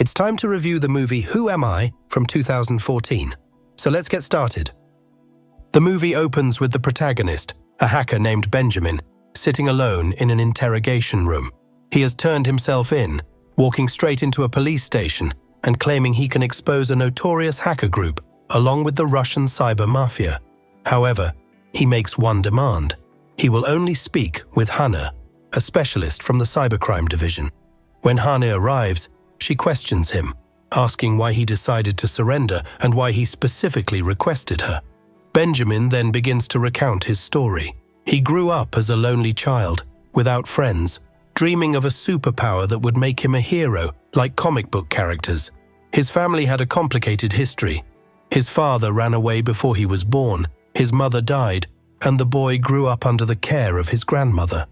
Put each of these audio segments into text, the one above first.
It's time to review the movie Who Am I from 2014. So let's get started. The movie opens with the protagonist, a hacker named Benjamin, sitting alone in an interrogation room. He has turned himself in, walking straight into a police station and claiming he can expose a notorious hacker group along with the Russian cyber mafia. However, he makes one demand. He will only speak with Hannah, a specialist from the cybercrime division. When Hannah arrives, she questions him, asking why he decided to surrender and why he specifically requested her. Benjamin then begins to recount his story. He grew up as a lonely child, without friends, dreaming of a superpower that would make him a hero, like comic book characters. His family had a complicated history. His father ran away before he was born, his mother died, and the boy grew up under the care of his grandmother.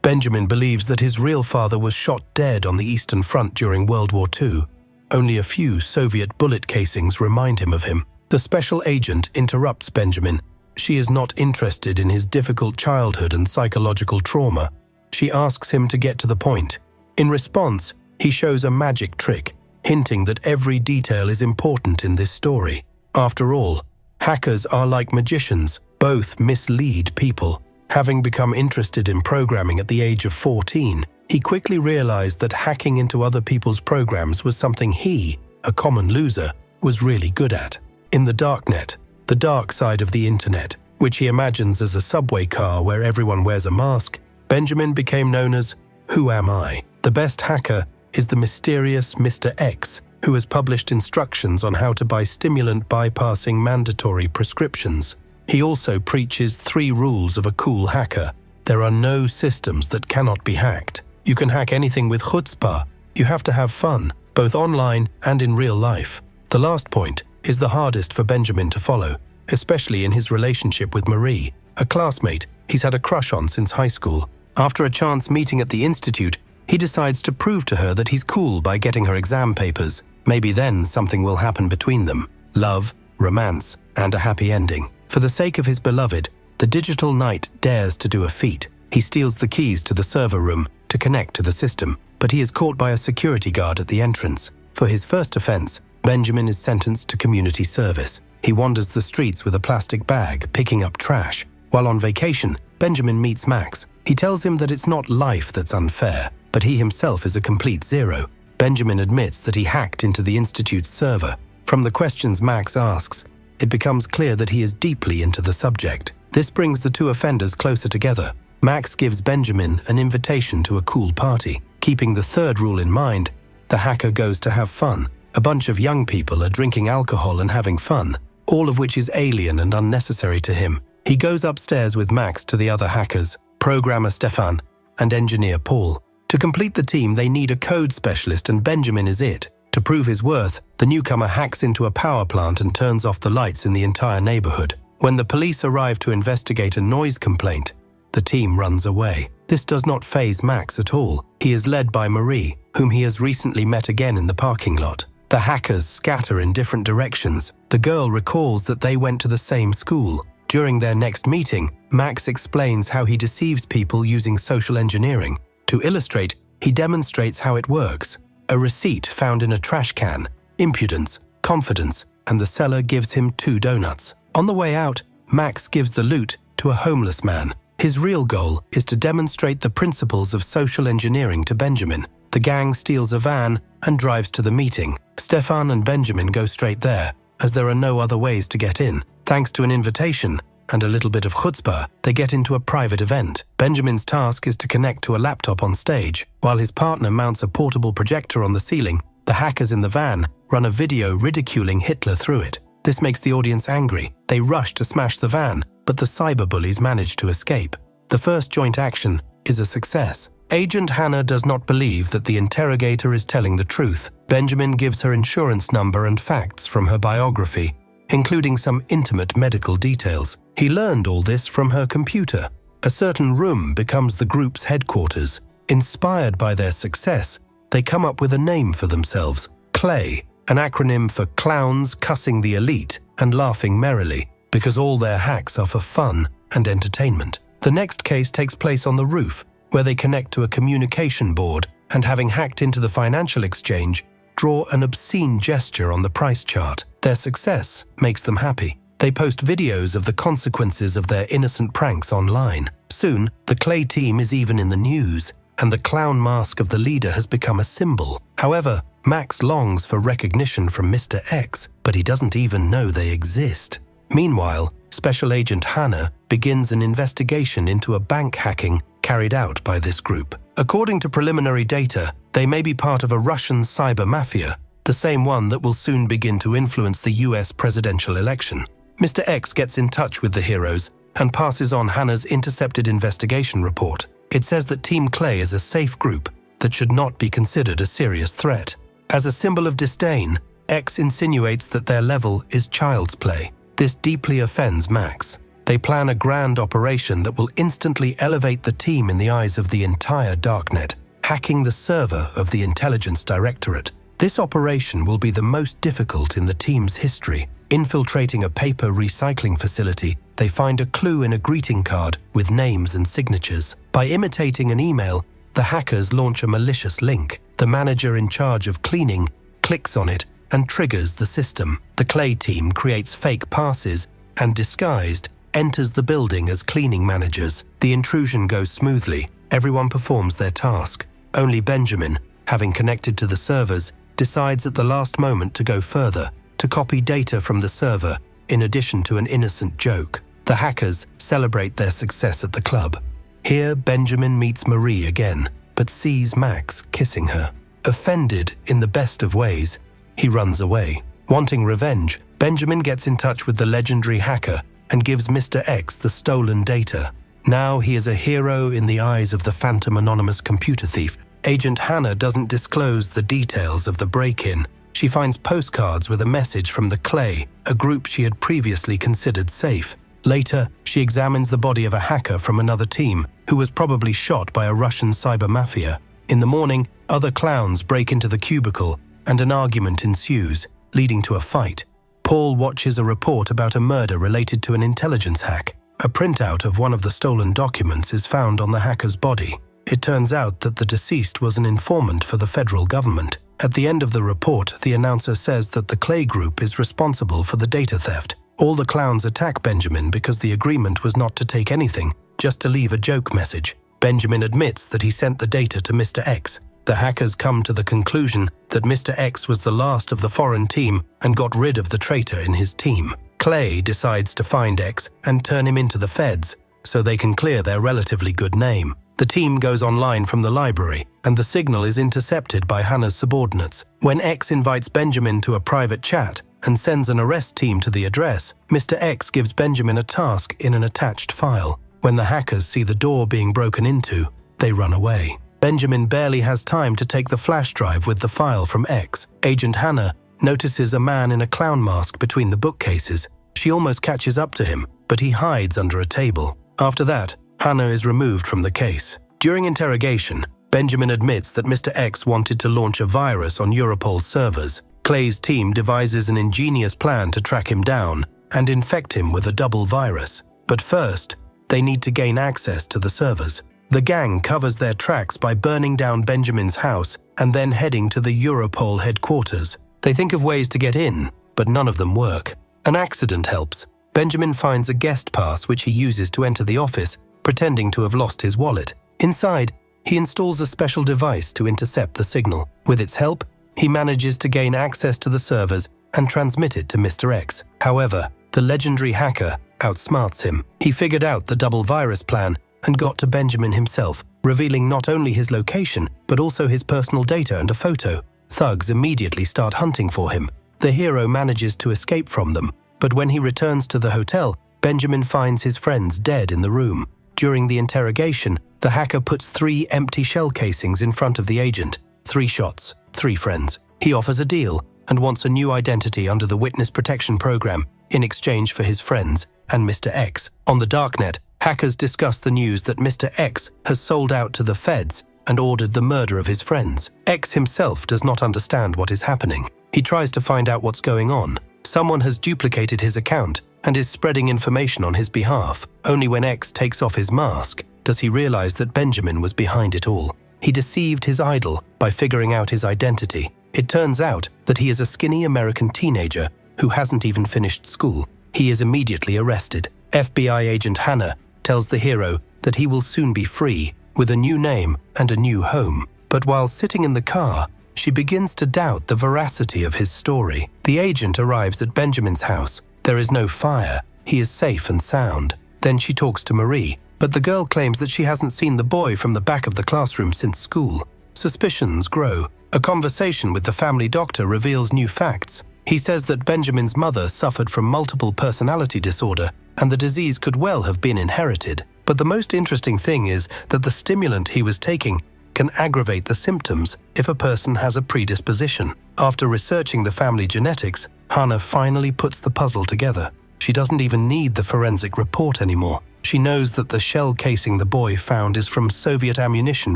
Benjamin believes that his real father was shot dead on the Eastern Front during World War II. Only a few Soviet bullet casings remind him of him. The special agent interrupts Benjamin. She is not interested in his difficult childhood and psychological trauma. She asks him to get to the point. In response, he shows a magic trick, hinting that every detail is important in this story. After all, hackers are like magicians, both mislead people. Having become interested in programming at the age of 14, he quickly realized that hacking into other people's programs was something he, a common loser, was really good at. In the darknet, the dark side of the internet, which he imagines as a subway car where everyone wears a mask, Benjamin became known as Who Am I? The best hacker is the mysterious Mr. X, who has published instructions on how to buy stimulant bypassing mandatory prescriptions. He also preaches 3 rules of a cool hacker. There are no systems that cannot be hacked. You can hack anything with chutzpah. You have to have fun, both online and in real life. The last point is the hardest for Benjamin to follow, especially in his relationship with Marie, a classmate he's had a crush on since high school. After a chance meeting at the institute, he decides to prove to her that he's cool by getting her exam papers. Maybe then something will happen between them. Love, romance, and a happy ending. For the sake of his beloved, the digital knight dares to do a feat. He steals the keys to the server room to connect to the system, but he is caught by a security guard at the entrance. For his first offense, Benjamin is sentenced to community service. He wanders the streets with a plastic bag, picking up trash. While on vacation, Benjamin meets Max. He tells him that it's not life that's unfair, but he himself is a complete zero. Benjamin admits that he hacked into the institute's server. From the questions Max asks, it becomes clear that he is deeply into the subject. This brings the two offenders closer together. Max gives Benjamin an invitation to a cool party. Keeping the third rule in mind, the hacker goes to have fun. A bunch of young people are drinking alcohol and having fun, all of which is alien and unnecessary to him. He goes upstairs with Max to the other hackers, programmer Stefan and engineer Paul. To complete the team, they need a code specialist, and Benjamin is it. To prove his worth, the newcomer hacks into a power plant and turns off the lights in the entire neighborhood. When the police arrive to investigate a noise complaint, the team runs away. This does not faze Max at all. He is led by Marie, whom he has recently met again in the parking lot. The hackers scatter in different directions. The girl recalls that they went to the same school. During their next meeting, Max explains how he deceives people using social engineering. To illustrate, he demonstrates how it works. A receipt found in a trash can, impudence, confidence, and the seller gives him 2 donuts. On the way out, Max gives the loot to a homeless man. His real goal is to demonstrate the principles of social engineering to Benjamin. The gang steals a van and drives to the meeting. Stefan and Benjamin go straight there, as there are no other ways to get in. Thanks to an invitation and a little bit of chutzpah, they get into a private event. Benjamin's task is to connect to a laptop on stage. While his partner mounts a portable projector on the ceiling, the hackers in the van run a video ridiculing Hitler through it. This makes the audience angry. They rush to smash the van, but the cyberbullies manage to escape. The first joint action is a success. Agent Hannah does not believe that the interrogator is telling the truth. Benjamin gives her insurance number and facts from her biography, including some intimate medical details. He learned all this from her computer. A certain room becomes the group's headquarters. Inspired by their success, they come up with a name for themselves, CLAY, an acronym for Clowns Cussing the Elite and Laughing Merrily, because all their hacks are for fun and entertainment. The next case takes place on the roof, where they connect to a communication board, and having hacked into the financial exchange, draw an obscene gesture on the price chart. Their success makes them happy. They post videos of the consequences of their innocent pranks online. Soon, the Clay team is even in the news, and the clown mask of the leader has become a symbol. However, Max longs for recognition from Mr. X, but he doesn't even know they exist. Meanwhile, Special Agent Hannah begins an investigation into a bank hacking carried out by this group. According to preliminary data, they may be part of a Russian cyber mafia, the same one that will soon begin to influence the US presidential election. Mr. X gets in touch with the heroes and passes on Hannah's intercepted investigation report. It says that Team Clay is a safe group that should not be considered a serious threat. As a symbol of disdain, X insinuates that their level is child's play. This deeply offends Max. They plan a grand operation that will instantly elevate the team in the eyes of the entire darknet, hacking the server of the Intelligence Directorate. This operation will be the most difficult in the team's history. Infiltrating a paper recycling facility, they find a clue in a greeting card with names and signatures. By imitating an email, the hackers launch a malicious link. The manager in charge of cleaning clicks on it and triggers the system. The Clay team creates fake passes and, disguised, enters the building as cleaning managers. The intrusion goes smoothly. Everyone performs their task. Only Benjamin, having connected to the servers, decides at the last moment to go further, to copy data from the server, in addition to an innocent joke. The hackers celebrate their success at the club. Here, Benjamin meets Marie again, but sees Max kissing her. Offended in the best of ways, he runs away. Wanting revenge, Benjamin gets in touch with the legendary hacker and gives Mr. X the stolen data. Now he is a hero in the eyes of the phantom anonymous computer thief. Agent Hannah doesn't disclose the details of the break-in. She finds postcards with a message from the Clay, a group she had previously considered safe. Later, she examines the body of a hacker from another team who was probably shot by a Russian cyber mafia. In the morning, other clowns break into the cubicle and an argument ensues, leading to a fight. Paul watches a report about a murder related to an intelligence hack. A printout of one of the stolen documents is found on the hacker's body. It turns out that the deceased was an informant for the federal government. At the end of the report, the announcer says that the Clay group is responsible for the data theft. All the clowns attack Benjamin because the agreement was not to take anything, just to leave a joke message. Benjamin admits that he sent the data to Mr. X. The hackers come to the conclusion that Mr. X was the last of the foreign team and got rid of the traitor in his team. Clay decides to find X and turn him into the feds, so they can clear their relatively good name. The team goes online from the library, and the signal is intercepted by Hannah's subordinates. When X invites Benjamin to a private chat and sends an arrest team to the address, Mr. X gives Benjamin a task in an attached file. When the hackers see the door being broken into, they run away. Benjamin barely has time to take the flash drive with the file from X. Agent Hannah notices a man in a clown mask between the bookcases. She almost catches up to him, but he hides under a table. After that, Hannah is removed from the case. During interrogation, Benjamin admits that Mr. X wanted to launch a virus on Europol's servers. Clay's team devises an ingenious plan to track him down and infect him with a double virus. But first, they need to gain access to the servers. The gang covers their tracks by burning down Benjamin's house and then heading to the Europol headquarters. They think of ways to get in, but none of them work. An accident helps. Benjamin finds a guest pass which he uses to enter the office, pretending to have lost his wallet. Inside, he installs a special device to intercept the signal. With its help, he manages to gain access to the servers and transmit it to Mr. X. However, the legendary hacker outsmarts him. He figured out the double virus plan and got to Benjamin himself, revealing not only his location, but also his personal data and a photo. Thugs immediately start hunting for him. The hero manages to escape from them, but when he returns to the hotel, Benjamin finds his friends dead in the room. During the interrogation, the hacker puts 3 empty shell casings in front of the agent. 3 shots, 3 friends. He offers a deal and wants a new identity under the Witness Protection Program in exchange for his friends and Mr. X. On the darknet, hackers discuss the news that Mr. X has sold out to the feds and ordered the murder of his friends. X himself does not understand what is happening. He tries to find out what's going on. Someone has duplicated his account and is spreading information on his behalf. Only when X takes off his mask does he realize that Benjamin was behind it all. He deceived his idol by figuring out his identity. It turns out that he is a skinny American teenager who hasn't even finished school. He is immediately arrested. FBI agent Hannah tells the hero that he will soon be free with a new name and a new home. But while sitting in the car, she begins to doubt the veracity of his story. The agent arrives at Benjamin's house. There is no fire. He is safe and sound. Then she talks to Marie, but the girl claims that she hasn't seen the boy from the back of the classroom since school. Suspicions grow. A conversation with the family doctor reveals new facts. He says that Benjamin's mother suffered from multiple personality disorder, and the disease could well have been inherited. But the most interesting thing is that the stimulant he was taking can aggravate the symptoms if a person has a predisposition. After researching the family genetics, Hannah finally puts the puzzle together. She doesn't even need the forensic report anymore. She knows that the shell casing the boy found is from Soviet ammunition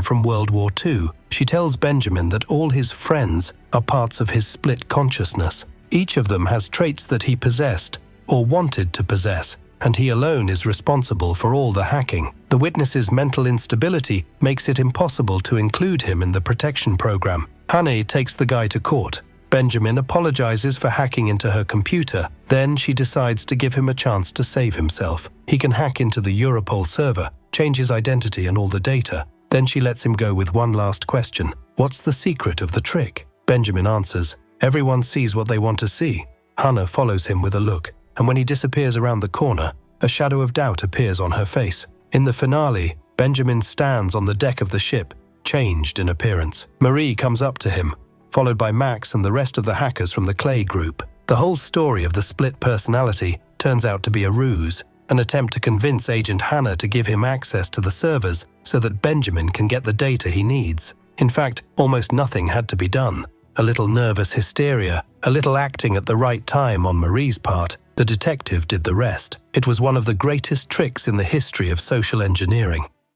from World War II. She tells Benjamin that all his friends are parts of his split consciousness. Each of them has traits that he possessed or wanted to possess, and he alone is responsible for all the hacking. The witness's mental instability makes it impossible to include him in the protection program. Hannah takes the guy to court. Benjamin apologizes for hacking into her computer. Then she decides to give him a chance to save himself. He can hack into the Europol server, change his identity and all the data. Then she lets him go with one last question. What's the secret of the trick? Benjamin answers, everyone sees what they want to see. Hannah follows him with a look, and when he disappears around the corner, a shadow of doubt appears on her face. In the finale, Benjamin stands on the deck of the ship, changed in appearance. Marie comes up to him, followed by Max and the rest of the hackers from the Clay group. The whole story of the split personality turns out to be a ruse, an attempt to convince Agent Hannah to give him access to the servers so that Benjamin can get the data he needs. In fact, almost nothing had to be done. A little nervous hysteria, a little acting at the right time on Marie's part. The detective did the rest. It was one of the greatest tricks in the history of social engineering.